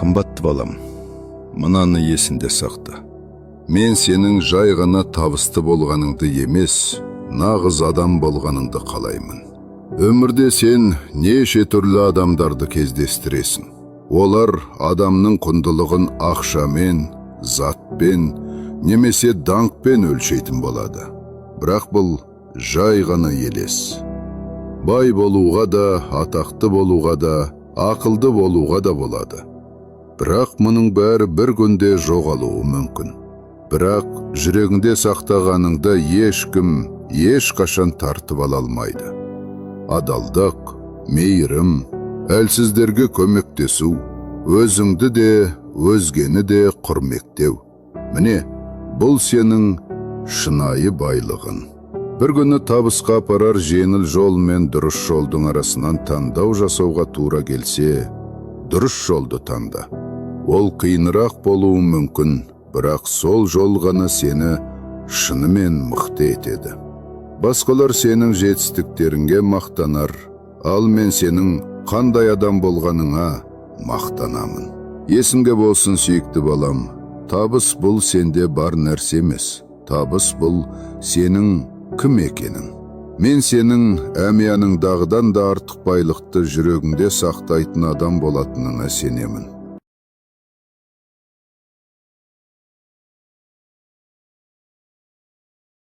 Қымбатты балам, мынаны есінде сақта. Мен сенің жай ғана табысты болғаныңды емес, нағыз адам болғаныңды қалаймын. Өмірде сен неше түрлі адамдарды кездестіресің. Олар адамның құндылығын ақшамен, затпен, немесе даңқпен өлшейтін болады. Бірақ бұл жай ғана елес. Бай болуға да, атақты болуға да, ақылды болуға да болады. Бірақ мұның бәрі бір күнде жоғалуы мүмкін. Бірақ жүрегіңде сақтағаныңды ешкім, ешқашан тартып ала алмайды. Адалдық, мейірім, әлсіздерге көмектесу, өзіңді де, өзгені де құрметтеу. Міне, бұл сенің шынайы байлығын. Бір күні табысқа апарар жеңіл жол мен дұрыс жолдың арасынан таңдау жасауға тура келсе, дұрыс жолды таңда. Ол қиынырақ болуы мүмкін, бірақ сол жол ғана сені шынымен мықты етеді. Басқалар сенің жетістіктеріңе мақтанар, ал мен сенің қандай адам болғаныңа мақтанамын. Есіңде болсын, сүйікті балам, табыс бұл сенде бар нәрсе емес. Табыс бұл сенің кім екенің. Мен сенің әмияныңдағыдан да артық байлықты жүрегіңде сақтайтын адам болатынына сенемін.